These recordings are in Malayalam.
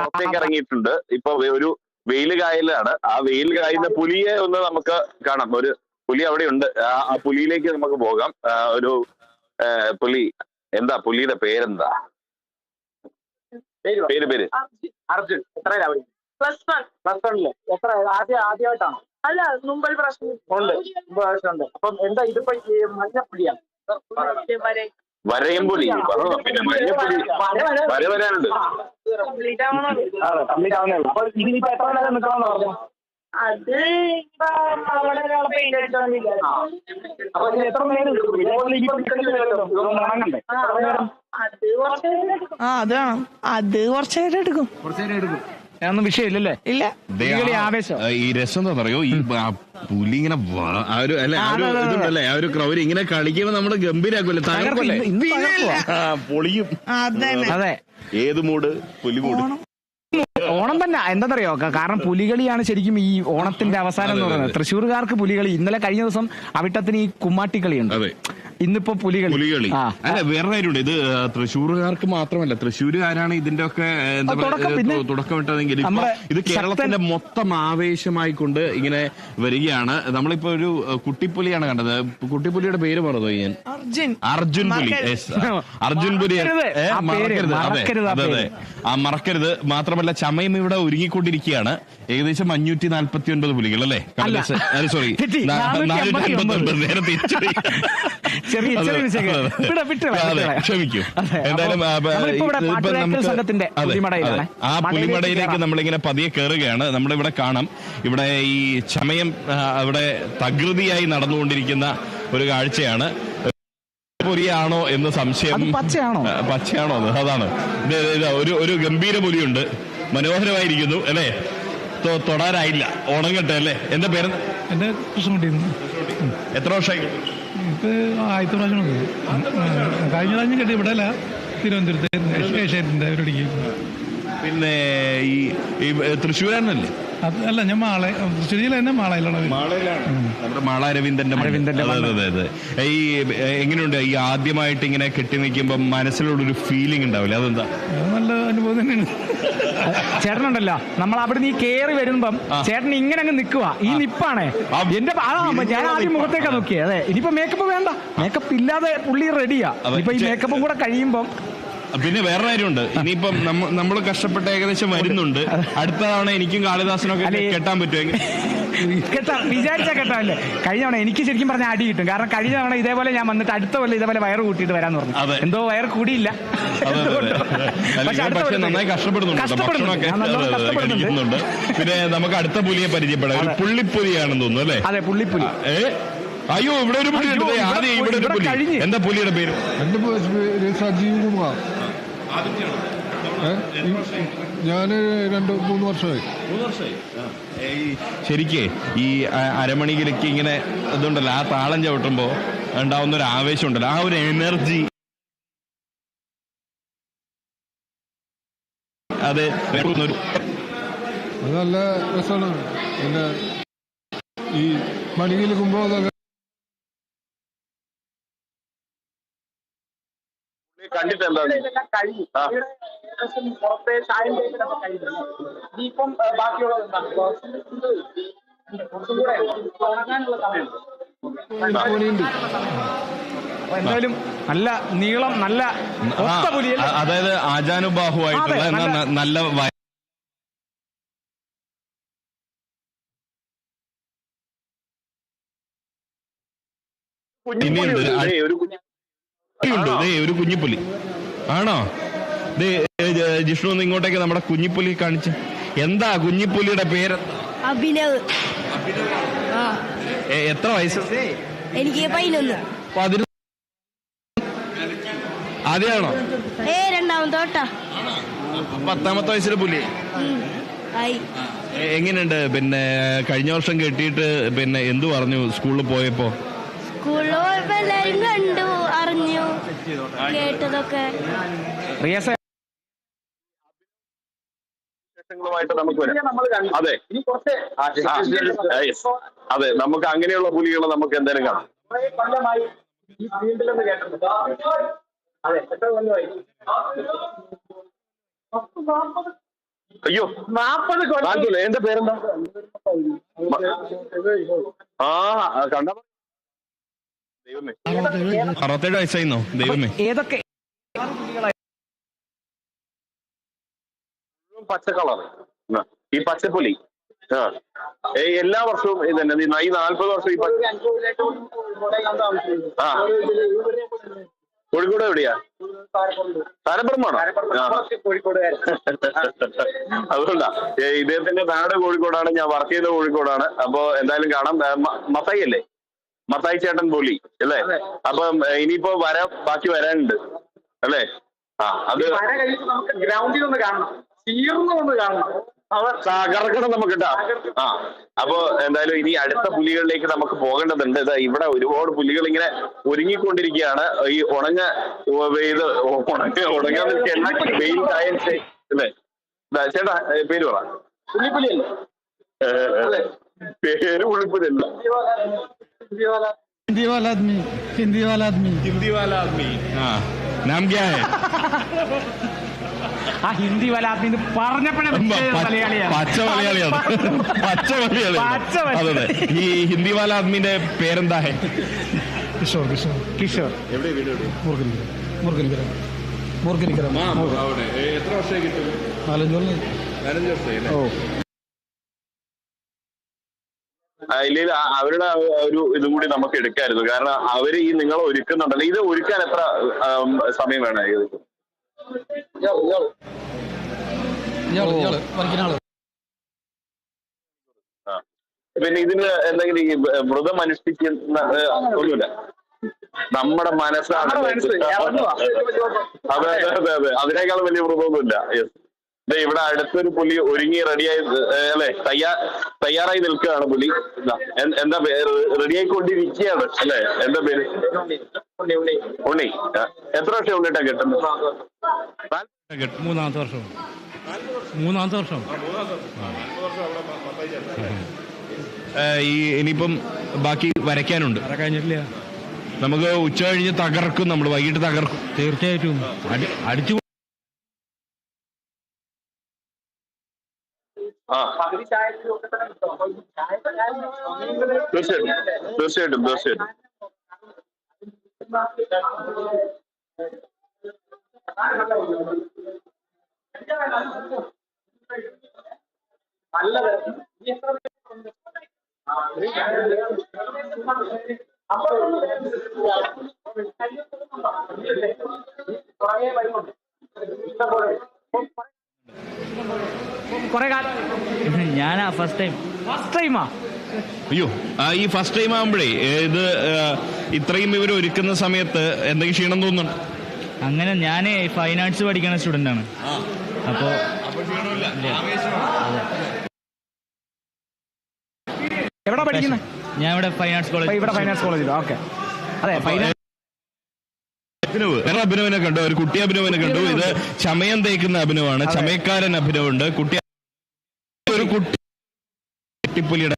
പുറത്തേക്ക് ഇറങ്ങിയിട്ടുണ്ട്. ഇപ്പൊ ഒരു വെയിൽ കായലാണ്. ആ വെയിൽ കായുന്ന പുലിയെ ഒന്ന് നമുക്ക് കാണാം. ഒരു പുലി അവിടെ ഉണ്ട്. ആ പുലിയിലേക്ക് നമുക്ക് പോകാം. ഒരു പുലി, എന്താ പുലിയുടെ പേരെന്താ? പേര് അർജുൻ. എത്രയിലാണ്? +1. എത്ര ആദ്യമായിട്ടാണോ? അല്ല, മുമ്പ് പ്രശ്നം ഉണ്ട്. ഉണ്ട്. അപ്പം എന്താ ഇതിപ്പോ മഞ്ഞപ്പുലിയാണ്? വരയമ്പുലി. പിന്നെ മഞ്ഞപ്പുലി വരാനുണ്ട്. അപ്പൊ ഇതിനിപ്പോ എത്ര നേരം നിൽക്കണമെന്ന് പറഞ്ഞു? അത് അപ്പൊ ഇത് എത്ര നേരം അത് കുറച്ചേരം എടുക്കും. ഒന്നും വിഷയമില്ലല്ലേ? ഇല്ല. ആവേശം. ഈ രസം എന്താ പറയോ, ഈ പുലി ഇങ്ങനെ ഇതുണ്ടല്ലേ, ആ ഒരു ക്രൗര് ഇങ്ങനെ കളിക്കുമ്പോ നമ്മള് ഗംഭീരാക്കുമല്ലേ, തകർക്കല്ലേ, പൊളിയും. അതെ, ഏത് മൂഡ്? പുലി മൂഡ്. ഓണം തന്നെ എന്താണെന്നറിയോ, കാരണം പുലികളിയാണ് ശരിക്കും ഈ ഓണത്തിന്റെ അവസാനം എന്ന് പറയുന്നത്. തൃശ്ശൂർകാർക്ക് പുലികളി. ഇന്നലെ കഴിഞ്ഞ ദിവസം അവിട്ടത്തിന് ഈ കുമ്മാട്ടിക്കളിയുണ്ട്. ഇന്നിപ്പോ പുലികളി. അല്ല, വേറെ കാര്യമുണ്ട്. ഇത് തൃശ്ശൂർകാർക്ക് മാത്രമല്ല, തൃശ്ശൂരുകാരാണ് ഇതിന്റെ ഒക്കെ തുടക്കമിട്ടതെങ്കിൽ ഇത് കേരളത്തിന്റെ മൊത്തം ആവേശമായിക്കൊണ്ട് ഇങ്ങനെ വരികയാണ്. നമ്മളിപ്പോ ഒരു കുട്ടിപ്പുലിയാണ് കണ്ടത്. കുട്ടിപ്പുലിയുടെ പേര് പറഞ്ഞു ഞാൻ, അർജുൻ പുലി. അർജുൻ പുലി മറക്കരുത്. അതെ, മറക്കരുത്. മാത്രമല്ല ചമയം ഇവിടെ ഒരുങ്ങിക്കൊണ്ടിരിക്കുകയാണ്. ഏകദേശം 549 പുലികൾ അല്ലേ? സോറി, 459. നേരെ തിരിച്ചു. ക്ഷമിക്കൂ. എന്തായാലും ആ പുലിമടയിലേക്ക് നമ്മളിങ്ങനെ പതിയെ കയറുകയാണ്. നമ്മളിവിടെ കാണാം, ഇവിടെ ഈ ചമയം അവിടെ തകൃതിയായി നടന്നുകൊണ്ടിരിക്കുന്ന ഒരു കാഴ്ചയാണ്. പുലിയാണോ എന്ന് സംശയം. പച്ചയാണോ അത്? അതാണ്. ഒരു ഗംഭീര പുലിയുണ്ട്, മനോഹരമായിരിക്കുന്നു അല്ലേ? തൊടാനായില്ല. ഉണങ്ങട്ടെ അല്ലേ? എന്താ പേര്? എന്റെ കൃഷ്ണൻകുട്ടി. എത്ര വർഷമായി? ഇപ്പൊ 1000 പ്രാവശ്യം കഴിഞ്ഞ പ്രാവശ്യം കേട്ടി. ഇവിടെ അല്ല, തിരുവനന്തപുരത്ത് ഏഷ്യാറ്റിന്റെ അവരോടേക്ക്. പിന്നെ ഈ തൃശ്ശൂരാനല്ലേ? അല്ല, ഞാൻ തൃശ്ശൂർ ജില്ല തന്നെ മാളയിലാണ്. നമ്മുടെ മാള രവീന്ദ്രന്റെ. അതെ. ഈ എങ്ങനെയുണ്ട് ഈ ആദ്യമായിട്ട് ഇങ്ങനെ കെട്ടി നിൽക്കുമ്പോ മനസ്സിലുള്ളൊരു ഫീലിംഗ് ഉണ്ടാവില്ല? അതെന്താ? നല്ല അനുഭവം തന്നെയാണ്. ചേട്ടനുണ്ടല്ലോ, നമ്മൾ അവിടെ നീ കേറി വരുമ്പം ചേട്ടൻ ഇങ്ങനെ അങ്ങ് നിൽക്കുക. ഈ നിപ്പാണേ എന്റെ. ഞാൻ ആദ്യം മുഖത്തേക്കാ നോക്കിയേ. അതെ, ഇനിയിപ്പോ മേക്കപ്പ് വേണ്ട. മേക്കപ്പ് ഇല്ലാതെ പുള്ളി റെഡിയാ. ഇനിയിപ്പോ ഈ മേക്കപ്പും കൂടെ കഴിയുമ്പം. പിന്നെ വേറെ കാര്യമുണ്ട്. ഇനിയിപ്പം നമ്മൾ കഷ്ടപ്പെട്ട് ഏകദേശം വരുന്നുണ്ട്. അടുത്ത തവണ എനിക്കും കാളിദാസനൊക്കെ കെട്ടാൻ പറ്റുമെങ്കിൽ വിചാരിച്ചാ കെട്ടാല്ലേ. കഴിഞ്ഞ തവണ എനിക്ക് ശരിക്കും പറഞ്ഞ അടി കിട്ടും. കാരണം കഴിഞ്ഞ തവണ ഇതേപോലെ ഞാൻ വന്നിട്ട് അടുത്ത കൊല്ലം ഇതേപോലെ വയറ് കൂട്ടിയിട്ട് വരാന്ന് പറഞ്ഞു. എന്തോ വയറ് കൂടിയില്ല. പക്ഷെ നന്നായി കഷ്ടപ്പെടുന്നുണ്ട്. പിന്നെ നമുക്ക് അടുത്ത പുലിയെ പരിചയപ്പെടാം. പുള്ളിപ്പുലിയാണെന്ന് തോന്നുന്നു അല്ലേ? അതെ, പുള്ളിപ്പുലി. അയ്യോ, ഇവിടെ ഒരു പുലി ഉണ്ട്. ആദ്യം ഇവിടെ ഒരു പുലി. എന്താ പുലിയുടെ പേര്? എന്റെ പേര് സജീവ് കുമാർ. ഞാന് 2-3 വർഷമായി. ശരിക്കേ ഈ അരമണിയിലേക്ക് ഇങ്ങനെ ഇതുണ്ടല്ലോ, ആ താളം ചവിട്ടുമ്പോ ഉണ്ടാവുന്ന ഒരു ആവേശം ഉണ്ടല്ലോ, ആ ഒരു എനർജി. അത് നല്ല രസമാണ്. പിന്നെ ഈ മണിയിലെക്കുമ്പോ കണ്ടിട്ട് എന്താ ഇപ്പം ബാക്കിയുള്ളത് എന്തായാലും നല്ല നീളം, നല്ല അതായത് ആജാനുബാഹുവായിട്ടുള്ള നല്ല ഒരു കുഞ്ഞിപ്പുലി ആണോ? ജിഷ്ണു ഒന്ന് ഇങ്ങോട്ടേക്ക് നമ്മുടെ കുഞ്ഞിപ്പുലി കാണിച്ച്. എന്താ കുഞ്ഞിപ്പുലിയുടെ പേര്? അഭിനവ്. എത്ര വയസ്സ്? എനിക്ക് 11. ആദ്യമാണോ? രണ്ടാമത്തെ. 10ാമത്തെ വയസ്സിലെ പുലി. എങ്ങനെയുണ്ട്? പിന്നെ കഴിഞ്ഞ വർഷം കെട്ടിയിട്ട് പിന്നെ എന്തു പറഞ്ഞു സ്കൂളിൽ പോയപ്പോ? സ്കൂളിൽ പോയപ്പോ എല്ലാരും കണ്ടു, അറിഞ്ഞു, കേട്ടതൊക്കെ. നമുക്ക് വരാം. അതെ, നമുക്ക് അങ്ങനെയുള്ള പുലികളെ നമുക്ക് എന്തായാലും കാണാം. ഈ ഫീൽഡിലെന്ന് കേട്ടിട്ടുണ്ട്. അതെ, എത്ര കൊല്ലമായി? അയ്യോ 40 കൊല്ലം. നാൽപ്പത്. എന്റെ പേരെന്താ? ആ കണ്ട ദൈവമേ, 67 വയസ്സായിരുന്നോ? ദൈവമേ. ഏതൊക്കെ പച്ച കളർ ഈ പച്ചപ്പുലി. എല്ലാ വർഷവും ഇതന്നെ ഈ 40 വർഷം ഈ ആ കോഴിക്കോട് എവിടെയാ? താരപ്പുറമാണോ? അതുകൊണ്ടാ ഇദ്ദേഹത്തിന്റെ നാട് കോഴിക്കോടാണ്, ഞാൻ വർക്ക് ചെയ്ത കോഴിക്കോടാണ്. അപ്പൊ എന്തായാലും കാണാം. മത്തായി അല്ലേ? മത്തായി ചേട്ടൻ പോലി അല്ലേ? അപ്പം ഇനിയിപ്പോ ബാക്കി വരാനുണ്ട് അല്ലേ? ആ അത് നമുക്ക് ഗ്രൗണ്ടിൽ ഒന്ന് കാണണം, തീർന്നു കാണണം, തകർക്കണം നമുക്ക് കേട്ടാ. ആ അപ്പൊ എന്തായാലും ഇനി അടുത്ത പുലികളിലേക്ക് നമുക്ക് പോകേണ്ടതുണ്ട്. ഇതാ ഇവിടെ ഒരുപാട് പുലികൾ ഇങ്ങനെ ഒരുങ്ങിക്കൊണ്ടിരിക്കുകയാണ്. ഈ ഉണങ്ങാൻ വെയിൽ കായൽ അല്ലേ? ചേട്ടാ പേര് പറ. പുള്ളിപ്പുലിയല്ലേ? പേര് പുള്ളിപ്പുലിയല്ല. हिंदी वाला आदमी. हिंदी वाला आदमी. हाँ नाम क्या है? ആ ഹിന്ദി വലാത്തി പറഞ്ഞപ്പോഴേ മലയാളിയാണ്. പച്ച മലയാളിയാണ്. അതെ. ഈ ഹിന്ദി വാല ആദ്മിന്റെ പേരെന്താ? किशोर. കിഷോർ. എവിടെ വീട്? मुरगलीकरम. എത്ര വർഷമായി കിട്ടും? 4 കൊല്ലം. 4 വർഷമായി. ഓ ഇല്ലെങ്കിൽ അവരുടെ ഒരു ഇതും കൂടി നമുക്ക് എടുക്കായിരുന്നു. കാരണം അവര് ഈ നിങ്ങളെ ഒരുക്കുന്നുണ്ടല്ലോ. ഇത് ഒരുക്കാൻ എത്ര സമയം വേണം? പിന്നെ ഇതിന് എന്തെങ്കിലും ഈ വ്രതം അനുഷ്ഠിക്കുന്ന ഒന്നുമില്ല. നമ്മുടെ മനസ്സാണ്. അതെ അതിനേക്കാളും വലിയ വ്രതമൊന്നുമില്ല. ഇവിടെ അടുത്തൊരു പുലി ഒരുങ്ങി റെഡിയായി അല്ലെ? തയ്യാറായി നിൽക്കുകയാണ് പുലി. എന്താ പേര്? റെഡിയായിക്കൊണ്ടിരിക്കുകയാണ് അല്ലെ? എന്താ പേര്? ഉണ്ണി. എത്ര വർഷം ഉണ്ണിട്ടാ കെട്ടുന്നത്? 3-ാമത്തെ വർഷം. ഇനിയിപ്പം ബാക്കി വരയ്ക്കാനുണ്ട്. കഴിഞ്ഞിട്ടില്ല. നമുക്ക് ഉച്ച കഴിഞ്ഞ് തകർക്കും. നമ്മൾ വൈകിട്ട് തകർക്കും തീർച്ചയായിട്ടും. അടിച്ചു തീർച്ചയായിട്ടും. ഞാനാ ഫസ്റ്റ് ടൈമാ. അയ്യോ ഈ ഫസ്റ്റ് ടൈം ആകുമ്പോഴേ ഇത് ഇത്രയും ഇവർ ഒരുക്കുന്ന സമയത്ത് എന്തെങ്കിലും ക്ഷീണം തോന്നുന്നുണ്ട്? അങ്ങനെ ഞാൻ ഫൈൻ ആർട്സ് പഠിക്കുന്ന സ്റ്റുഡൻ്റ് ആണ്. അപ്പോൾ എവിടെ പഠിക്കുന്നത്? ഞാൻ ഇവിടെ ഫൈൻ ആർട്സ് കോളേജ്. ഇവിടെ ഫൈൻ ആർട്സ് കോളേജിലോ? ഓക്കെ. അതെ. അഭിനവനെ കണ്ടു, ഒരു കുട്ടി അഭിനവനെ കണ്ടു. ഇത് ചമയം തേക്കുന്ന അഭിനവാണ്. ചമയക്കാരൻ അഭിനവുണ്ട്. ഒരു കുട്ടിപ്പുലിയുടെ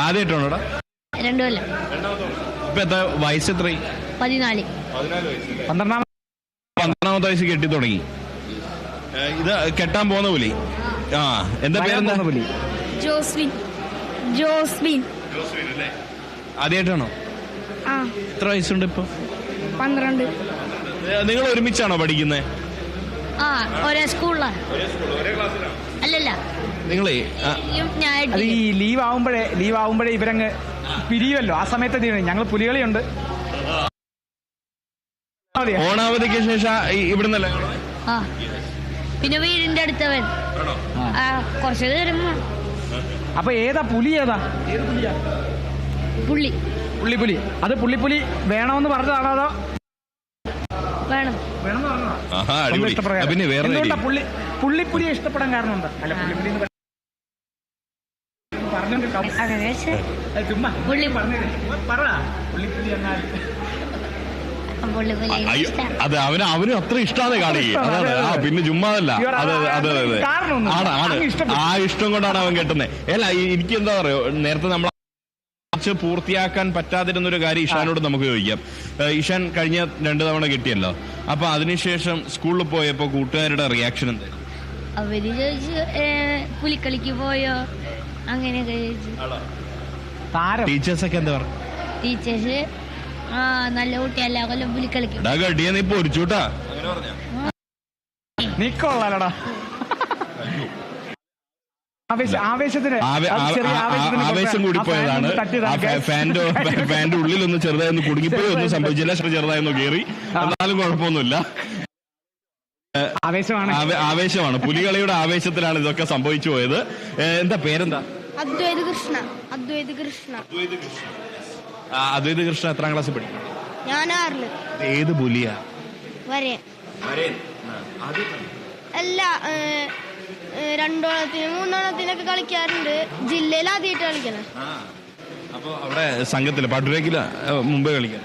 ആദ്യമായിട്ടാണോടാ? 2 കൊല്ലം. ഇപ്പൊ എത്ര വയസ്സ്? എത്രയും? 14. 12ാമത്തെ വയസ്സ് കെട്ടി തുടങ്ങി. ഇത് കെട്ടാൻ പോകുന്ന പുലി. ആ എന്താ പേരെന്താ? പുലി ജോസ്ബിൻ. ആദ്യമായിട്ടാണോ? എത്ര വയസ്സുണ്ട് ഇപ്പൊ? 12. നിങ്ങൾ ഒരുമിച്ചാണോ പഠിക്കുന്നത്? ഒരേ സ്കൂളിലാണ്. അല്ലല്ല, നിങ്ങളേ ഈ ലീവ് ആവുമ്പോഴേ ഇവരങ്ങ് പിരിയുമല്ലോ. ആ സമയത്ത് ഞങ്ങൾ പുലികളിയുണ്ട്. ഓണാവധിക്ക് ശേഷം ഇവിടുന്നല്ലേ? പിന്നെ വീടിന്റെ അടുത്തവൻ കുറച്ച് ദൂരം. അപ്പൊ ഏതാ പുലി? പുള്ളി. അത് പുള്ളിപ്പുലി വേണമെന്ന് പറഞ്ഞതാണോ അതോ വേണം? പുള്ളിപ്പുലിയെ ഇഷ്ടപ്പെടാൻ കാരണമുണ്ട്? അല്ല പുള്ളിപ്പുലി ചുമ്മാ പറ. പുള്ളിപ്പുലി എന്നാൽ അതെ അവന് അത്ര ഇഷ്ടമാണ് കാണിക്കുക. പിന്നെ ചുമ്മാതല്ല. അതെ ആ ഇഷ്ടം കൊണ്ടാണ് അവൻ കെട്ടുന്നത്. അല്ല എനിക്ക് എന്താ പറയുക, നേരത്തെ നമ്മൾ പഠിച്ച് പൂർത്തിയാക്കാൻ പറ്റാതിരുന്ന ഒരു കാര്യം ഇഷാനോട് നമുക്ക് ചോദിക്കാം. ഇഷാൻ കഴിഞ്ഞ 2 തവണ കിട്ടിയല്ലോ, അപ്പൊ അതിനുശേഷം സ്കൂളിൽ പോയപ്പോ കൂട്ടുകാരുടെ റിയാക്ഷൻ എന്തായിരുന്നു? അവര് ചോദിച്ചു പുലിക്കളിക്ക് പോയോ അങ്ങനെയൊക്കെ ചോദിച്ചു. ടീച്ചേഴ്സൊക്കെ എന്താ പറഞ്ഞു? ടീച്ചേഴ്സ് നല്ല കുട്ടിയല്ല കൊല്ലം പുലിക്കളിക്ക് ഗഡിയ നീ പൊരിച്ചൂട്ടാ നിക്കൊള്ളാലടാ. ആവേശം കൂടിപ്പോയതാണ്. ഫാന്റെ ഉള്ളിലൊന്ന് ചെറുതായൊന്ന് കുടുങ്ങിപ്പോയി, ഒന്നും സംഭവിച്ചില്ല. ചെറുതായൊന്ന് കയറി, എന്നാലും കുഴപ്പമൊന്നുമില്ല. ആവേശമാണ്, പുലികളിയുടെ ആവേശത്തിലാണ് ഇതൊക്കെ സംഭവിച്ചു പോയത്. എന്താ പേരെന്താ? അദ്വൈത് കൃഷ്ണ. അദ്വൈത് കൃഷ്ണ. അദ്വൈത് കൃഷ്ണ എത്രാം ക്ലാസ്സിൽ പഠിക്കും? ഞാൻ 6. ഏത് പുലിയാ? വരേൻ. അല്ല, 2 ഓണത്തിന് 3 ഓണത്തിനൊക്കെ കളിക്കാറുണ്ട്. ജില്ലയിൽ ആദ്യമായിട്ട് കളിക്കണം. അപ്പൊ അവിടെ സംഘത്തില് പാട്ടുരേക്കില മുമ്പേ കളിക്കാൻ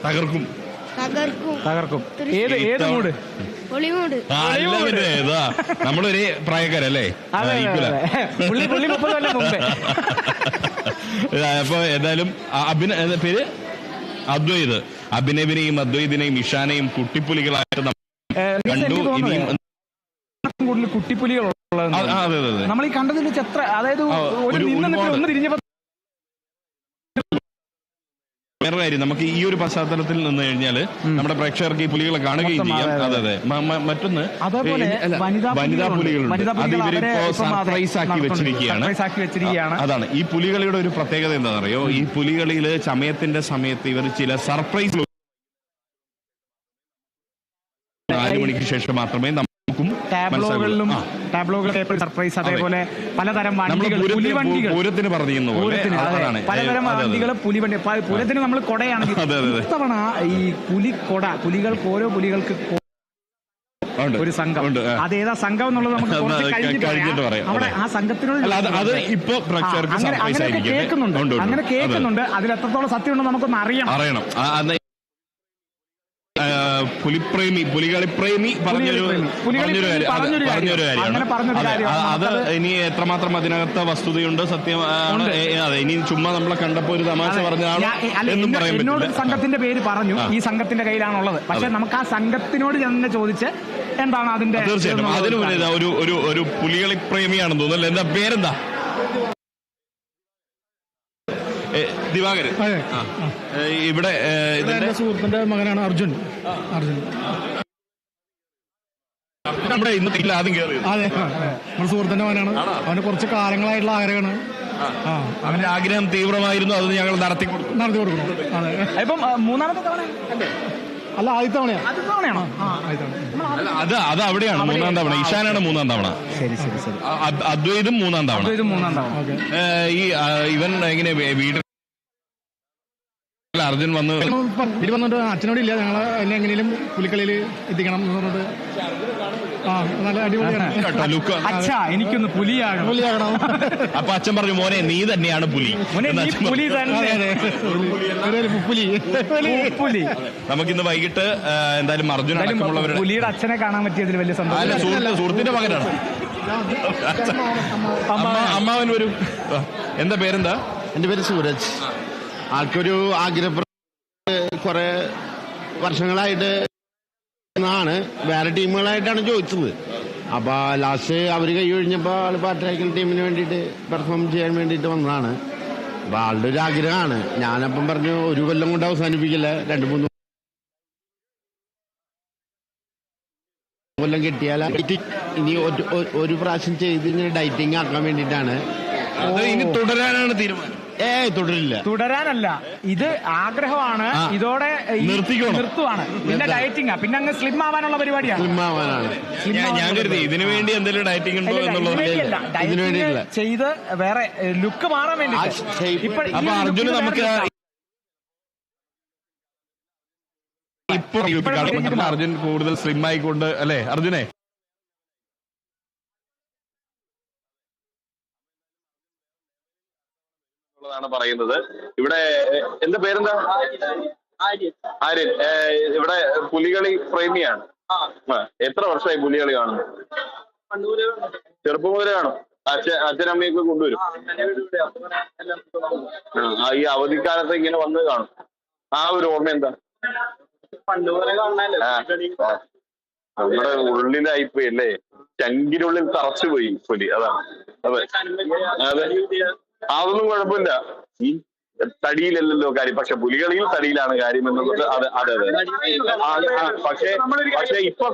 തകർക്കും. ഏത് മൂട്? ഏതാ നമ്മളൊരു പ്രായക്കാരല്ലേ? അപ്പൊ എന്തായാലും പേര് അദ്വൈത്. അഭിനവിനെയും അദ്വൈതിനെയും ഇഷാനെയും കുട്ടിപ്പുലികളായിട്ട് കണ്ടു. ഇനിയും കൂടുതൽ കുട്ടിപ്പുലികളുള്ളത് നമ്മൾ ഈ കണ്ടതിൽ എത്ര, അതായത് ഒന്ന് തിരിഞ്ഞപ്പോ വേറെ കാര്യം, നമുക്ക് ഈ ഒരു പശ്ചാത്തലത്തിൽ നിന്ന് കഴിഞ്ഞാൽ നമ്മുടെ പ്രേക്ഷകർക്ക് ഈ പുലികളെ കാണുകയും ചെയ്യാം. അതെ. മറ്റൊന്ന് വനിതാ പുലികളുണ്ട്. അത് ഇവരിപ്പോ സർപ്രൈസ് ആക്കി വെച്ചിരിക്കുകയാണ്. അതാണ് ഈ പുലികളിയുടെ ഒരു പ്രത്യേകത. എന്താണെന്നറിയോ? ഈ പുലികളില് ചമയത്തിന്റെ സമയത്ത് ഇവർ ചില സർപ്രൈസ് 4 മണിക്ക് ശേഷം മാത്രമേ ടാബ്ലോകളിലും സർപ്രൈസ്, അതേപോലെ പലതരം വണ്ടികൾ, പൂരത്തിന് പറഞ്ഞു പലതരം വണ്ടികൾ, പുലിവണ്ടി. പൂരത്തിന് നമ്മൾ കൊടയാണെങ്കിൽ ഇത്തവണ ഈ പുലിക്കൊട, പുലികൾക്ക് ഓരോ പുലികൾക്ക് ഒരു സംഘം. അതേതാ സംഘം എന്നുള്ളത് നമുക്ക് കഴിഞ്ഞിട്ട് പറയാം. അവിടെ ആ സംഘത്തിനോട് അങ്ങനെ കേൾക്കുന്നുണ്ട്. അതിൽ എത്രത്തോളം സത്യമുണ്ടോ നമുക്കൊന്ന് അറിയണം. പുലികളിപ്രേമി പറഞ്ഞൊരു കാര്യമാണ്. അത് ഇനി എത്രമാത്രം അതിനകത്ത് വസ്തുതയുണ്ട്, സത്യമാണ്. അതെ, ഇനി ചുമ്മാ നമ്മളെ കണ്ടപ്പോ ഒരു തമാശ പറഞ്ഞാണ് എന്നും പറയാൻ എന്നോട് സംഘത്തിന്റെ പേര് പറഞ്ഞു, ഈ സംഘത്തിന്റെ കയ്യിലാണുള്ളത്. പക്ഷെ നമുക്ക് ആ സംഘത്തിനോട് തന്നെ ചോദിച്ച് എന്താണ് അതിന്റെ. തീർച്ചയായിട്ടും അതിന് ഒരു പുലികളിപ്രേമിയാണെന്ന് തോന്നുന്നു. എന്താ പേരെന്താ? ദിവാകരൻ. ഇവിടെ എന്റെ സുഹൃത്തിന്റെ മകനാണ് അർജുൻ. നമ്മുടെ ഇന്ന് ആദ്യം കയറി. അതെ, നമ്മുടെ സുഹൃത്തിന്റെ മകനാണ്. അവന് കുറച്ച് കാലങ്ങളായിട്ടുള്ള ആഗ്രഹമാണ്. അവന്റെ ആഗ്രഹം തീവ്രമായിരുന്നു. അത് ഞങ്ങൾ നടത്തി കൊടുക്കണം. അതെ. ഇപ്പം 3ാമത്തെ തവണ അല്ല, ആദ്യത്തെ തവണയാണോ? അത് അവിടെയാണ് 3ാം തവണ. ഇഷാനാണ് 3ാം തവണ. ശരി. അദ്വൈതും 3ാം തവണ. ഈ ഇവൻ എങ്ങനെ വീട്ടിൽ അർജുൻ വന്നിട്ട് അച്ഛനോടില്ല, ഞങ്ങൾ എന്നെ എങ്ങനെയും പുലിക്കളിയിൽ എത്തിക്കണം എന്ന് പറഞ്ഞിട്ട് നല്ല അടിപൊളിയാണ്. എനിക്കൊന്ന് പുലിയാകണം. അപ്പൊ അച്ഛൻ പറഞ്ഞു, മോനെ നീ തന്നെയാണ് പുലി. നമുക്കിന്ന് വൈകിട്ട് എന്തായാലും അർജുൻ അടക്കമുള്ളവരുടെ പുലിയുടെ അച്ഛനെ കാണാൻ പറ്റിയതിൽ വലിയ സന്തോഷം. സുഹൃത്തിന്റെ മകനാണ്. അമ്മാവൻ വരും. എന്താ പേരെന്താ? എന്റെ പേര് സൂരജ്. ആൾക്കൊരു ആഗ്രഹം കുറെ വർഷങ്ങളായിട്ട് ആണ്, വേറെ ടീമുകളായിട്ടാണ് ചോദിച്ചത്. അപ്പൊ ലാസ്റ്റ് അവർ കൈ ഒഴിഞ്ഞപ്പോൾ ആള് പാട്രാക്കൽ ടീമിന് വേണ്ടിയിട്ട് പെർഫോം ചെയ്യാൻ വേണ്ടിയിട്ട് വന്നതാണ്. അപ്പൊ ആളുടെ ഒരു ആഗ്രഹമാണ്. ഞാനപ്പം പറഞ്ഞു, 1 കൊല്ലം കൊണ്ട് അവസാനിപ്പിക്കില്ല, 2-3 കൊല്ലം കിട്ടിയാൽ ഇനി ഒരു പ്രാവശ്യം ചെയ്ത് ഇങ്ങനെ ഡയറ്റിങ് ആക്കാൻ വേണ്ടിയിട്ടാണ്. ഇനി തുടരാനാണ് തീരുമാനം? തുടരാനല്ല, ഇത് ആഗ്രഹമാണ്. ഇതോടെ നിർത്തുവാണ്. പിന്നെ ഡയറ്റിംഗ്, പിന്നെ അങ്ങ് സ്ലിം ആവാനുള്ള പരിപാടിയാണ്. ഞാൻ കരുതി ഇതിനു വേണ്ടി എന്തെങ്കിലും ഡയറ്റിംഗ് ഉണ്ടോ എന്നുള്ളത്. ചെയ്ത് വേറെ ലുക്ക് മാറാൻ വേണ്ടി. അപ്പൊ അർജുന് നമുക്ക് ഇപ്പൊ അർജുൻ കൂടുതൽ സ്ലിം ആയിക്കൊണ്ട് അല്ലേ അർജുനെ? പറയുന്നത്. ഇവിടെ എന്താ പേരെന്താ? ആര്യൻ. ഇവിടെ പുലികളി പ്രേമിയാണ്. എത്ര വർഷമായി പുലികളി കാണുന്നത്? ചെറുപ്പം മുതലേ കാണും. അച്ഛനമ്മയൊക്കെ കൊണ്ടുവരും. ഈ അവധിക്കാലത്ത് ഇങ്ങനെ വന്ന് കാണും. ആ ഒരു ഓർമ്മ എന്താ? നമ്മുടെ ഉള്ളിലായിപ്പോയി അല്ലേ, ചങ്കിനുള്ളിൽ തറച്ചുപോയി പുലി. അതാണ്. അതെ അതെ, അതൊന്നും കുഴപ്പമില്ല. ഈ തടിയിലല്ലല്ലോ കാര്യം, പക്ഷെ പുലികളിൽ തടിയിലാണ് കാര്യം എന്നുള്ളത്. അതെ അതെ അതെ. പക്ഷെ ഇപ്പൊ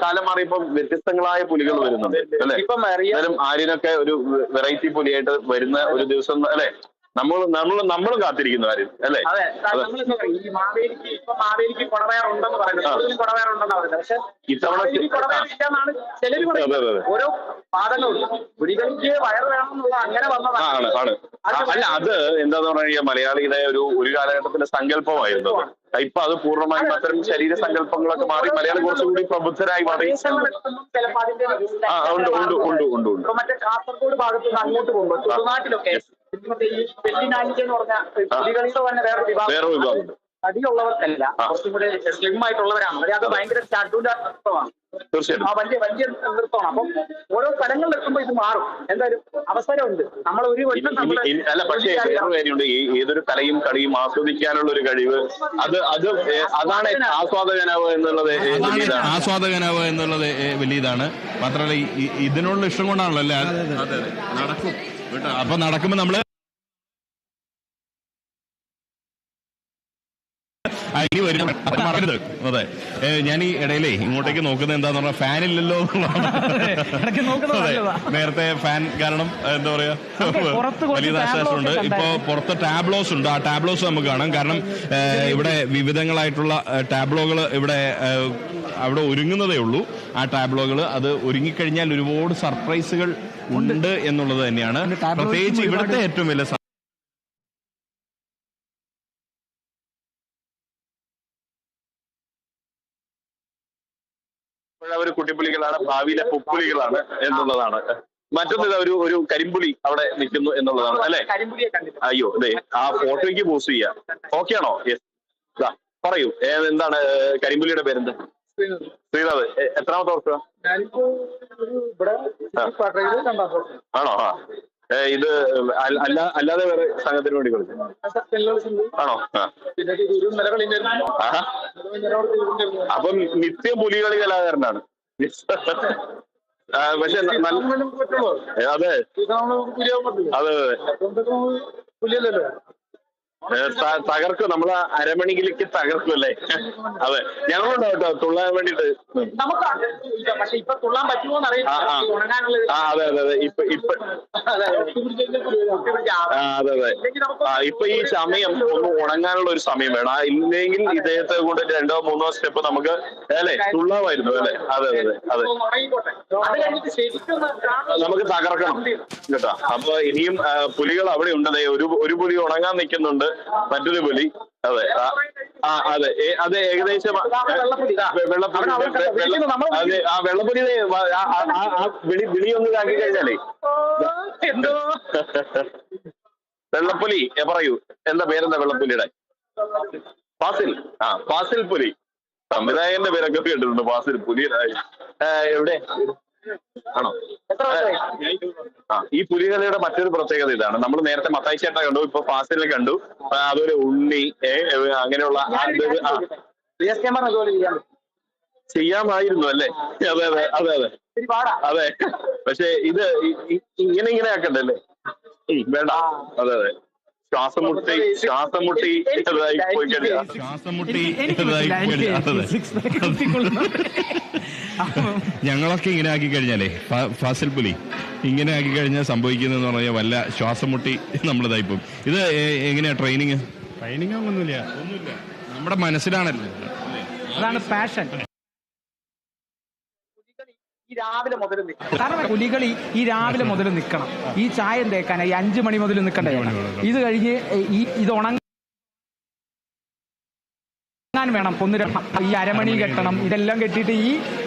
കാലം മാറിയപ്പോ വ്യത്യസ്തങ്ങളായ പുലികൾ വരുന്നുണ്ട് അല്ലെ. എന്നാലും ആര്യനൊക്കെ ഒരു വെറൈറ്റി പുലിയായിട്ട് വരുന്ന ഒരു ദിവസം അല്ലെ നമ്മൾ കാത്തിരിക്കുന്നു ആര്യൻ അല്ലെ. ഇത്തവണ ഓരോ പാദങ്ങളുണ്ട്. പുലികളിക്ക് വയറ് വേണമെന്നുള്ള അങ്ങനെ വന്നതാണ്. ആണ്. അല്ല, അത് എന്താന്ന് പറഞ്ഞാൽ മലയാളിയുടെ ഒരു കാലഘട്ടത്തിന്റെ സങ്കല്പമായിരുന്നു. ഇപ്പൊ അത് പൂർണ്ണമായും അത്തരം ശരീര സങ്കല്പങ്ങളൊക്കെ മാറി മലയാളി കുറച്ചുകൂടി പ്രബുദ്ധരായി മാറി. ഉണ്ട്. മറ്റേ കാസർഗോഡ് ഭാഗത്ത് നിന്ന് അങ്ങോട്ട് പോകുമ്പോൾ തുളുനാട്ടിലൊക്കെ എന്ന് പറഞ്ഞ പുലികളിയുടെ തന്നെ വേറെ വിഭാഗം. തടിയുള്ളവർക്കല്ല, കുറച്ചും കൂടെ സ്ലിം ആയിട്ടുള്ളവരാണ്. അത് ഭയങ്കര ചടുല നൃത്തമാണ്. തീർച്ചയായും വലിയ നൃത്തമാണ്. അപ്പം ഓരോ സ്ഥലങ്ങളിൽ എത്തുമ്പോൾ ഇത് മാറും. എന്തായാലും അവസരമുണ്ട്. നമ്മൾ ഒരു അല്ല, പക്ഷേ വേറെ കാര്യമുണ്ട്. ഏതൊരു കലയും കളിയും ആസ്വദിക്കാനുള്ള ഒരു കഴിവ്, അതാണ് ആസ്വാദകനാവ് എന്നുള്ളത്. ആസ്വാദകനാവ് എന്നുള്ളത് വലിയ ഇതാണ്. മാത്രമല്ല ഇതിനുള്ള ഇഷ്ടം കൊണ്ടാണല്ലോ അല്ലേ. നടക്കും. അപ്പൊ നടക്കുമ്പോ നമ്മള് ഇനി വരും മറക്കരുത്. അതെ, ഞാൻ ഈ ഇടയിലേ ഇങ്ങോട്ടേക്ക് നോക്കുന്നത് എന്താന്ന് പറഞ്ഞാൽ ഫാനില്ലല്ലോ എന്നുള്ളതാണ്. നേരത്തെ ഫാൻ കാരണം എന്താ പറയാ വലിയ നാശനഷ്ടമുണ്ട്. ഇപ്പൊ പുറത്ത് ടാബ്ലോസ് ഉണ്ട്. ആ ടാബ്ലോസ് നമുക്ക് കാണാം. കാരണം ഇവിടെ വിവിധങ്ങളായിട്ടുള്ള ടാബ്ലോകൾ ഇവിടെ അവിടെ ഒരുങ്ങുന്നതേ ഉള്ളൂ. ആ ടാബ്ലോകൾ അത് ഒരുങ്ങിക്കഴിഞ്ഞാൽ ഒരുപാട് സർപ്രൈസുകൾ ഉണ്ട് എന്നുള്ളത് തന്നെയാണ്. പ്രത്യേകിച്ച് ഇവിടുത്തെ ഏറ്റവും വലിയ ഒരു കുട്ടിപ്പുലികളാണ്, ഭാവിയിലെ പുപ്പുലികളാണ് എന്നുള്ളതാണ്. മറ്റൊന്ന് ഒരു കരിമ്പുലി അവിടെ നിൽക്കുന്നു എന്നുള്ളതാണ് അല്ലെ. അയ്യോ അതെ, ആ ഫോട്ടോയ്ക്ക് പോസ്റ്റ് ചെയ്യാം. ഓക്കെ ആണോ? യെസ്, പറയൂ. എന്താണ് കരിമ്പുലിയുടെ പേരെന്താ? ശ്രീനാഥ്. എത്രാമത്തെ വർഷം? ആണോ? ഇത് അല്ലാതെ വേറെ സംഘത്തിന് വേണ്ടി കളിച്ചു ആണോ? അപ്പം നിത്യം പുലികളി കലാകാരനാണ്. പക്ഷെ അതെ അതെ തകർക്കും. നമ്മളെ അരമണിയിലേക്ക് തകർക്കും അല്ലേ. അതെ, ഞങ്ങളുണ്ടാവും കേട്ടോ തുള്ളാൻ വേണ്ടിട്ട്. അതെ ഇപ്പൊ ഈ സമയം ഒന്ന് ഉണങ്ങാനുള്ള ഒരു സമയം വേണം. ഇല്ലെങ്കിൽ ഇദ്ദേഹത്തെ കൊണ്ട് 2-3 സ്റ്റെപ്പ് നമുക്ക് അല്ലെ തുള്ളാമായിരുന്നു അല്ലെ. അതെ നമുക്ക് തകർക്കണം കേട്ടോ. അപ്പൊ ഇനിയും പുലികൾ അവിടെ ഉണ്ട്. ഒരു പുലി ഉണങ്ങാൻ നിൽക്കുന്നുണ്ട്, മറ്റൊരു പുലി. അതെ അതെ ഏകദേശം വെള്ളപ്പുലി. ആ വെള്ളപ്പുലി വിളിയൊന്ന് ഇതാക്കി കഴിഞ്ഞാലേ വെള്ളപ്പുലി. പറയൂ, എന്താ പേരെന്താ വെള്ളപ്പുലിയുടെ? ഫാസിൽ. ഫാസിൽ പുലി. സംവിധായകന്റെ പേരൊക്കെ കേട്ടിട്ടുണ്ട്. ഫാസിൽ പുലി എവിടെ ആണോ? ഈ പുലികളിയുടെ മറ്റൊരു പ്രത്യേകത ഇതാണ്. നമ്മൾ നേരത്തെ മത്തായി ചേട്ടനെ കണ്ടു, ഇപ്പൊ ഫാസിലിനെ കണ്ടു, അതുപോലെ ഉണ്ണി അങ്ങനെയുള്ള ചെയ്യാമായിരുന്നു അല്ലേ. അതെ പക്ഷെ ഇത് ഇങ്ങനെ ആക്കണ്ടല്ലേ. വേണ്ട. അതെ ശ്വാസം മുട്ടി പോയി കഴിഞ്ഞാൽ ഞങ്ങളൊക്കെ ഇങ്ങനെ ആക്കി കഴിഞ്ഞാലേ ഫാസിൽ പുലി ഇങ്ങനെ ആക്കി കഴിഞ്ഞാൽ സംഭവിക്കുന്നതെന്ന് പറഞ്ഞാൽ വല്ല ശ്വാസം മുട്ടി നമ്മളിതായിപ്പോവും. ഇത് എങ്ങനെയാ ട്രെയിനിങ് ഒന്നുമില്ല. നമ്മുടെ മനസ്സിലാണല്ലോ, അതാണ് പാഷൻ. കാരണം പുലികളി ഈ രാവിലെ മുതൽ നിൽക്കണം. ഈ ചായം തേക്കാനായി 5 മണി മുതൽ നിൽക്കണ്ടേ. ഇത് കഴിഞ്ഞ് ഇത് ഉണങ്ങാൻ വേണം, കൊന്നുരണം, ഈ അരമണി കെട്ടണം, ഇതെല്ലാം കെട്ടിയിട്ട്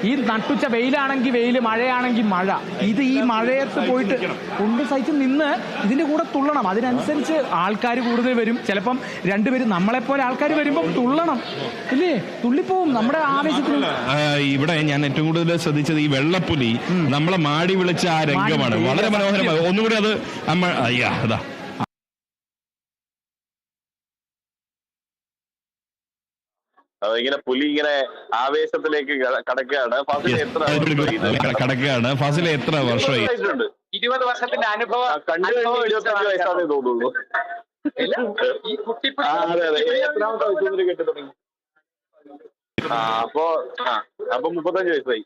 ഈ നട്ടുച്ച വെയിലാണെങ്കിൽ വെയിൽ, മഴയാണെങ്കിൽ മഴ, ഇത് ഈ മഴയത്ത് പോയിട്ട് കൊണ്ട് സഹിച്ച് നിന്ന് ഇതിന്റെ കൂടെ തുള്ളണം. അതിനനുസരിച്ച് ആൾക്കാർ കൂടുതൽ വരും. ചിലപ്പം രണ്ടുപേരും നമ്മളെപ്പോലെ ആൾക്കാർ വരുമ്പോൾ തുള്ളണം, ഇല്ലേ? തുള്ളിപ്പോവും നമ്മുടെ ആവേശത്തിന്. ഇവിടെ ഞാൻ ഏറ്റവും കൂടുതൽ ശ്രദ്ധിച്ചത് ഈ വെള്ളപ്പുലി നമ്മളെ മാടി വിളിച്ച ആ രംഗമാണ്. വളരെ മനോഹരമായി. ഒന്നുകൂടി അത് അതാ ഇങ്ങനെ പുലി ഇങ്ങനെ ആവേശത്തിലേക്ക് കടക്കുകയാണ്. ഫാസിലെ എത്ര വർഷമായി? 20 വർഷത്തിന്റെ അനുഭവം. 25 വയസ്സാണെന്ന് തോന്നുന്നു. എത്രാമത്തെ വയസ്സിൽ കെട്ടി തുടങ്ങി? അപ്പൊ 35 വയസ്സായി.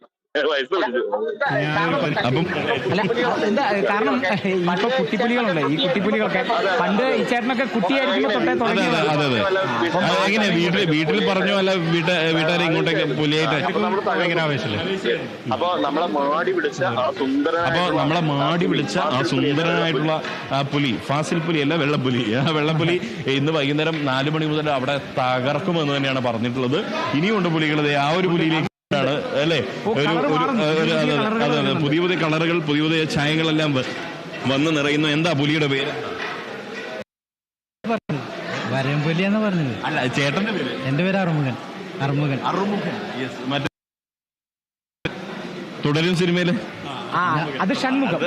കാരണം ഇപ്പൊ കുട്ടിപ്പുലികളുണ്ട്. ഈ കുട്ടിപ്പുലികളൊക്കെ പണ്ട് ഈ ചേട്ടനൊക്കെ കുട്ടിയായിരിക്കുമ്പോ തൊട്ടേ തുടങ്ങി. വീട്ടിൽ പറഞ്ഞു അല്ല വീട്ടുകാരെ ഇങ്ങോട്ടേക്ക് പുലിയായിട്ട് ഭയങ്കര ആവേശമല്ലേ? അപ്പൊ നമ്മളെ മാടി വിളിച്ച ആ സുന്ദരനായിട്ടുള്ള പുലി, ഫാസിൽ പുലി അല്ല, വെള്ളപ്പുലി. വെള്ളപ്പുലി ഇന്ന് വൈകുന്നേരം 4 മണി മുതൽ അവിടെ തകർക്കുമെന്ന് തന്നെയാണ് പറഞ്ഞിട്ടുള്ളത്. ഇനിയുണ്ട് പുലികൾ. ആ ഒരു പുലിയിലേക്ക് അല്ലേ പുതിയ പുതിയ കളറുകൾ, പുതിയ പുതിയ ഛായകളെല്ലാം വന്ന് നിറയുന്നു. എന്താ പുലിയുടെ പേര്? വരംപുലി എന്ന് പറഞ്ഞത്. അല്ല, ചേട്ടന്റെ പേര്? എന്റെ പേര് അറുമുഖൻ. മറ്റേ തുടരും സിനിമയില് അത് ഷൺമുഖം.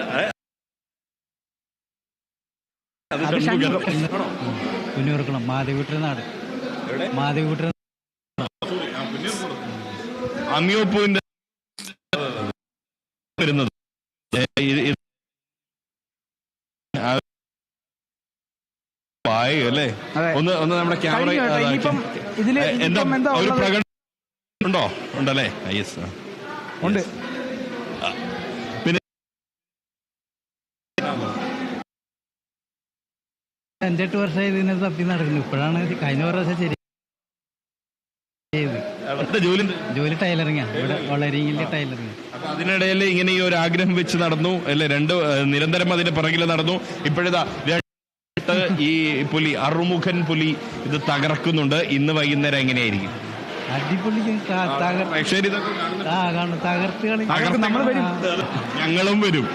പുന്നൂർക്കുളം മാധവികുട്ടർ നാട്. മാധവികുട്ടർ അമ്മിയോപ്പുവിന്റെ വരുന്നത്. അല്ലേ? ഒന്ന് നമ്മുടെ ക്യാമറ എന്താ ഒരു പ്രകടനം ഉണ്ടോ? ഉണ്ടല്ലേ? യെസ്, ഉണ്ട്. പിന്നെ 5-8 വർഷമായി ഇതിനെ തപ്പി നടക്കുന്നു. ഇപ്പോഴാണ് കഴിഞ്ഞ പ്രാവശ്യം ശരി. ജോലി ടൈലറിംഗ്, ഇവിടെ വളരെയില്ല ടൈലറിംഗ്. അതിനിടയിൽ ഇങ്ങനെ ഈ ഒരു ആഗ്രഹം വെച്ച് നടന്നു അല്ലെ? നിരന്തരം അതിന്റെ പിറകിൽ നടന്നു. ഇപ്പോഴിതാ ഈ പുലി, അറുമുഖൻ പുലി ഇത് തകർക്കുന്നുണ്ട്. ഇന്ന് വൈകുന്നേരം എങ്ങനെയായിരിക്കും? അടിപൊളി. ഞങ്ങളും വരും.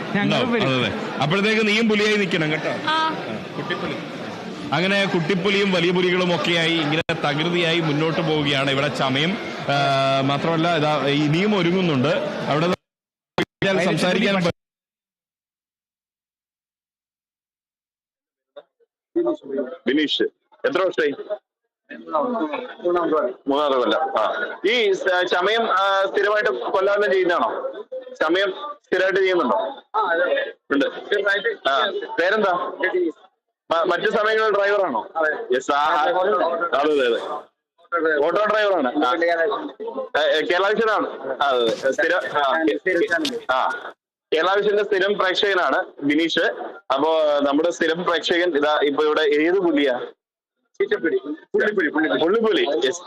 അപ്പോഴത്തേക്ക് നീയും പുലിയായി നിൽക്കണം കേട്ടോ. കുട്ടിപ്പുലി. അങ്ങനെ കുട്ടിപ്പുലിയും വലിയ പുലികളും ഒക്കെയായി ഇങ്ങനെ തകൃതിയായി മുന്നോട്ട് പോവുകയാണ്. ഇവിടെ ചമയം മാത്രമല്ല ഇതാ ഇനിയും ഒരുങ്ങുന്നുണ്ട്. അവിടെ സംസാരിക്കാൻ ബിനീഷ് എത്ര വർഷമായി? 3 കൊല്ലം. ഈ ചമയം സ്ഥിരമായിട്ട് കൊല്ലാതെ ചെയ്യുന്നതാണോ? ചമയം സ്ഥിരമായിട്ട് ചെയ്യുന്നുണ്ടോ? ഉണ്ട്. പേരെന്താ? മറ്റു സമയങ്ങളിൽ ഡ്രൈവറാണോ? യെസ്. അതെ. ഓട്ടോ ഡ്രൈവറാണ്. കേരള വിഷനാണ്. അതെ, സ്ഥിരം. കേരള വിഷന്റെ സ്ഥിരം പ്രേക്ഷകനാണ് ബിനീഷ്. അപ്പോ നമ്മുടെ സ്ഥിരം പ്രേക്ഷകൻ ഇതാ ഇപ്പൊ ഇവിടെ. ഏത് പുലിയാ? പുള്ളിപ്പുലി. യെസ്.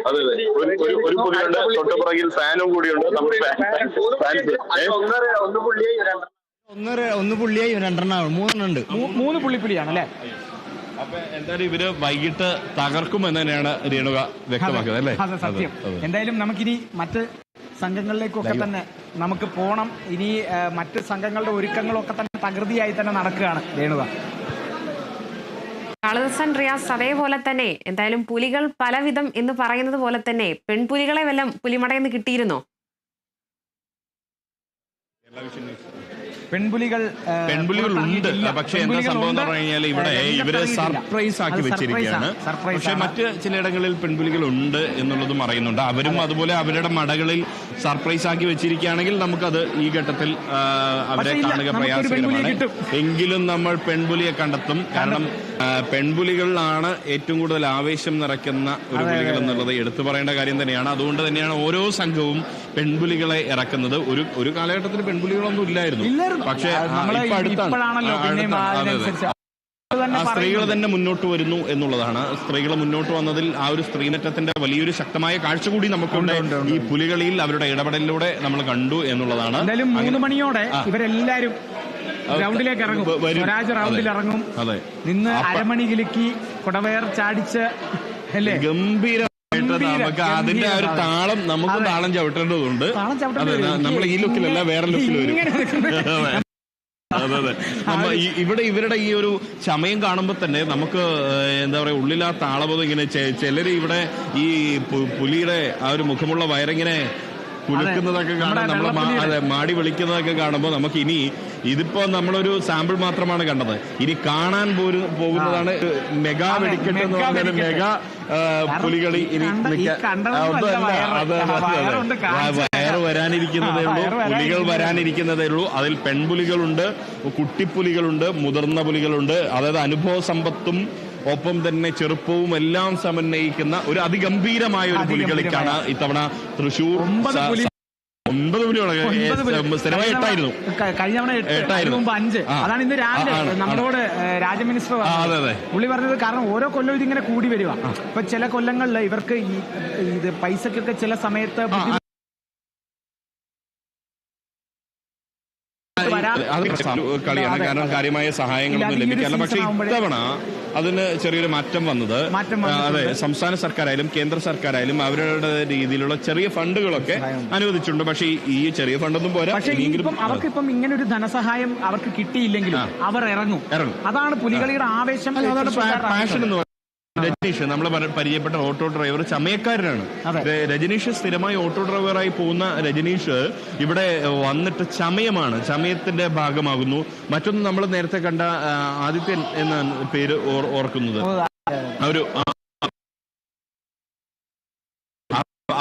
അതെ. ഒരു പുലിയുണ്ട്, തൊട്ടുപുറകിൽ ഫാനും കൂടിയുണ്ട്. നമ്മുടെ ഒന്ന് പുള്ളിയായി 2 3 പുള്ളിപ്പുലിയാണ് അല്ലേ? അപ്പൊ എന്തായാലും ഇവര് വൈകിട്ട് തകർക്കുമെന്ന് തന്നെയാണ് രേണുക വ്യക്തമാക്കുന്നത് അല്ലേ? അതെ, സത്യം. എന്തായാലും നമുക്കിനി മറ്റ് സംഘങ്ങളിലേക്കൊക്കെ തന്നെ നമുക്ക് പോണം. ഇനി മറ്റ് സംഘങ്ങളുടെ ഒരുക്കങ്ങളൊക്കെ തന്നെ തകൃതിയായി തന്നെ നടക്കുകയാണ് രേണുക. കാളിദാസൻ റിയാസ്, അതേപോലെ തന്നെ എന്തായാലും പുലികൾ പലവിധം എന്ന് പറയുന്നത് പോലെ തന്നെ പെൺപുലികളെ വല്ലതും പുലിമടയെന്ന് കിട്ടിയിരുന്നോ? പെൺപുലികളുണ്ട്. പക്ഷെ എന്താ സംഭവം എന്ന് പറഞ്ഞു കഴിഞ്ഞാൽ ഇവിടെ ഇവര് സർപ്രൈസ് ആക്കി വെച്ചിരിക്കുകയാണ്. പക്ഷെ മറ്റ് ചിലയിടങ്ങളിൽ പെൺപുലികളുണ്ട് എന്നുള്ളതും അറിയുന്നുണ്ട്. അവരും അതുപോലെ അവരുടെ മടകളിൽ സർപ്രൈസ് ആക്കി വെച്ചിരിക്കുകയാണെങ്കിൽ നമുക്കത് ഈ ഘട്ടത്തിൽ അവരെ കാണുക പ്രയാസകരമാണ്. എങ്കിലും നമ്മൾ പെൺപുലിയെ കണ്ടെത്തും. കാരണം പെൺപുലികളിലാണ് ഏറ്റവും കൂടുതൽ ആവേശം നിറയ്ക്കുന്ന ഒരു പുലികൾ എന്നുള്ളത് എടുത്തു പറയേണ്ട കാര്യം തന്നെയാണ്. അതുകൊണ്ട് തന്നെയാണ് ഓരോ സംഘവും പെൺപുലികളെ ഇറക്കുന്നത്. ഒരു കാലഘട്ടത്തിൽ പെൺപുലികളൊന്നും ഇല്ലായിരുന്നു. പക്ഷെ സ്ത്രീകൾ തന്നെ മുന്നോട്ട് വരുന്നു എന്നുള്ളതാണ്. സ്ത്രീകൾ മുന്നോട്ട് വന്നതിൽ ആ ഒരു സ്ത്രീനറ്റത്തിന്റെ വലിയൊരു ശക്തമായ കാഴ്ച കൂടി നമുക്കുണ്ട്. ഈ പുലികളിൽ അവരുടെ ഇടപെടലിലൂടെ നമ്മൾ കണ്ടു എന്നുള്ളതാണ്. 3 മണിയോടെ ഇവരെല്ലാരും ഗ്രൗണ്ടിലേക്ക് ഇറങ്ങും. സ്വരാജ് റൗണ്ടിൽ ഇറങ്ങും. നിന്ന് അരമണി കിലുക്കി കുടവയർ ചാടിച്ച് ഗംഭീരമായിട്ട് നമുക്ക് അതിന്റെ ആ ഒരു താളം നമുക്ക് താളം ചവിട്ടേണ്ടതുണ്ട്. അതെ, നമ്മൾ ഈ ലുക്കിലല്ല വേറെ ലുക്കിൽ വരും. അതെ. ഇവിടെ ഇവരുടെ ഈ ഒരു ചമയം കാണുമ്പോ തന്നെ നമുക്ക് എന്താ പറയാ ഉള്ളിൽ ആ താളബോധം ഇങ്ങനെ ചിലര് ഇവിടെ ഈ പുലിയുടെ ആ ഒരു മുഖമുള്ള വയറിങ്ങനെ കുലുക്കുന്നതൊക്കെ കാണാൻ നമ്മളെ മാടി വിളിക്കുന്നതൊക്കെ കാണുമ്പോൾ നമുക്ക് ഇനി ഇതിപ്പോ നമ്മളൊരു സാമ്പിൾ മാത്രമാണ് കണ്ടത്. ഇനി കാണാൻ പോകുന്നതാണ് മെഗാ വെടിക്കെട്ട് എന്ന് പറഞ്ഞൊരു മെഗാ പുലികളി. ഇനി വയറ് വരാനിരിക്കുന്നതേ ഉള്ളൂ, പുലികൾ വരാനിരിക്കുന്നതേ ഉള്ളൂ. അതിൽ പെൺപുലികളുണ്ട്, കുട്ടിപ്പുലികളുണ്ട്, മുതിർന്ന പുലികളുണ്ട്. അതായത് അനുഭവ സമ്പത്തും ഒപ്പം തന്നെ ചെറുപ്പവും എല്ലാം സമന്വയിക്കുന്ന ഒരു അതിഗംഭീരമായ ഒരു പുലികളിക്കാണ് ഇത്തവണ തൃശൂർ 9 പുലികളെ സ്ഥിരമായി 8 കഴിഞ്ഞ 5 അതാണ് ഇന്ന് രാവിലെ നമ്മളോട് രാജ മിനിസ്റ്റർ പുള്ളി പറഞ്ഞത്. കാരണം ഓരോ കൊല്ലം ഇതിങ്ങനെ കൂടി വരിക. ഇപ്പൊ ചില കൊല്ലങ്ങളിൽ ഇവർക്ക് ഇത് പൈസക്കൊക്കെ ചില സമയത്ത് കളിയാണ്, കാരണം കാര്യമായ സഹായങ്ങളൊന്നും ലഭിക്കാറില്ല. പക്ഷെ ഇത്തവണ അതിന് ചെറിയൊരു മാറ്റം വന്നത് അതെ സംസ്ഥാന സർക്കാരായാലും കേന്ദ്ര സർക്കാരായാലും അവരുടെ രീതിയിലുള്ള ചെറിയ ഫണ്ടുകളൊക്കെ അനുവദിച്ചിട്ടുണ്ട്. പക്ഷെ ഈ ചെറിയ ഫണ്ടൊന്നും പോരാ. അവർക്കിപ്പം ഇങ്ങനെ ഒരു ധനസഹായം അവർക്ക് കിട്ടിയില്ലെങ്കിലും അവർ ഇറങ്ങും. അതാണ് പുലികളിയുടെ ആവേശം. അതാണ് പാഷൻ എന്ന് പറയുന്നത്. രജനീഷ് നമ്മൾ പരിചയപ്പെട്ട ഓട്ടോ ഡ്രൈവർ ചമയക്കാരനാണ്. രജനീഷ് സ്ഥിരമായി ഓട്ടോ ഡ്രൈവറായി പോകുന്ന രജനീഷ് ഇവിടെ വന്നിട്ട് ചമയത്തിന്റെ ഭാഗമാകുന്നു. മറ്റൊന്ന് നമ്മൾ നേരത്തെ കണ്ട ആദിത്യൻ എന്ന പേര് ഓർക്കുന്നത് ഒരു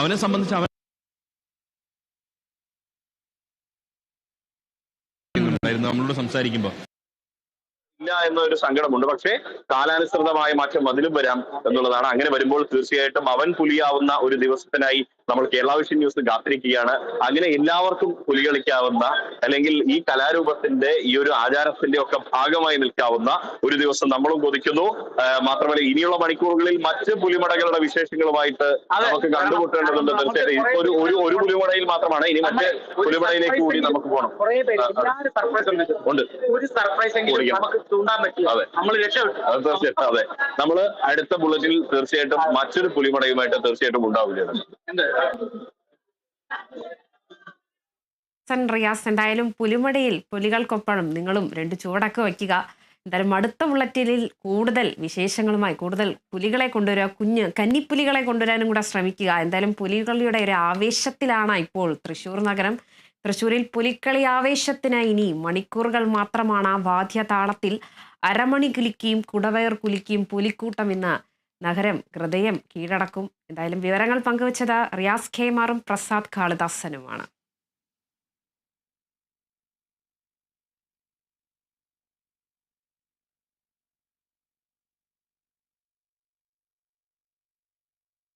അവനെ സംബന്ധിച്ച് അവൻ നമ്മളോട് സംസാരിക്കുമ്പോ ഇല്ല എന്നൊരു സങ്കടമുണ്ട്. പക്ഷേ കാലാനുസൃതമായ മാറ്റം അതിലും വരാം എന്നുള്ളതാണ്. അങ്ങനെ വരുമ്പോൾ തീർച്ചയായിട്ടും അവൻ പുലിയാവുന്ന ഒരു ദിവസത്തിനായി നമ്മൾ കേരള വിഷൻ ന്യൂസ് കാത്തിരിക്കുകയാണ്. അങ്ങനെ എല്ലാവർക്കും പുലി കളിക്കാവുന്ന അല്ലെങ്കിൽ ഈ കലാരൂപത്തിന്റെ ഈ ഒരു ആചാരത്തിന്റെ ഒക്കെ ഭാഗമായി നിൽക്കാവുന്ന ഒരു ദിവസം നമ്മളും കൊതിക്കുന്നു. മാത്രമല്ല ഇനിയുള്ള മണിക്കൂറുകളിൽ മറ്റ് പുലിമടകളുടെ വിശേഷങ്ങളുമായിട്ട് നമുക്ക് കണ്ടുമുട്ടേണ്ടതുണ്ട്. തീർച്ചയായിട്ടും ഒരു പുലിമടയിൽ മാത്രമാണ്, ഇനി മറ്റ് പുലിമടയിലേക്ക് കൂടി നമുക്ക് പോകണം. ഉണ്ട് തീർച്ചയായിട്ടും. അതെ, നമ്മള് അടുത്ത ബുള്ളറ്റിൽ തീർച്ചയായിട്ടും മറ്റൊരു പുലിമടയുമായിട്ട് തീർച്ചയായിട്ടും ഉണ്ടാവുകയാണ്. റിയാസ്, എന്തായാലും പുലിമടയിൽ പുലികൾക്കൊപ്പം നിങ്ങളും 2 ചുവടൊക്കെ വയ്ക്കുക. എന്തായാലും അടുത്ത ബുള്ളറ്റിനിൽ കൂടുതൽ വിശേഷങ്ങളുമായി കൂടുതൽ പുലികളെ കൊണ്ടുവരിക, കന്നിപ്പുലികളെ കൊണ്ടുവരാനും കൂടെ ശ്രമിക്കുക. എന്തായാലും പുലികളിയുടെ ഒരു ആവേശത്തിലാണ് ഇപ്പോൾ തൃശ്ശൂർ നഗരം. തൃശ്ശൂരിൽ പുലിക്കളി ആവേശത്തിന് ഇനി മണിക്കൂറുകൾ മാത്രമാണ്. ആ വാദ്യതാളത്തിൽ അരമണി കുലുക്കിയും കുടവയർ കുലുക്കിയും പുലിക്കൂട്ടം ഇന്ന് നഗരം ഹൃദയം കീഴടക്കും. എന്തായാലും വിവരങ്ങൾ പങ്കുവച്ചത് റിയാസ് ഖേമാറും പ്രസാദ് കാളിദാസനുമാണ്.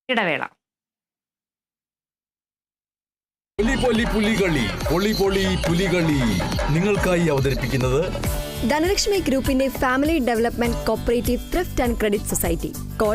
ഇടവേള. പുലികളി നിങ്ങൾക്കായി അവതരിപ്പിക്കുന്നത് ധനലക്ഷ്മി ഗ്രൂപ്പിന്റെ family development cooperative thrift and credit society. Call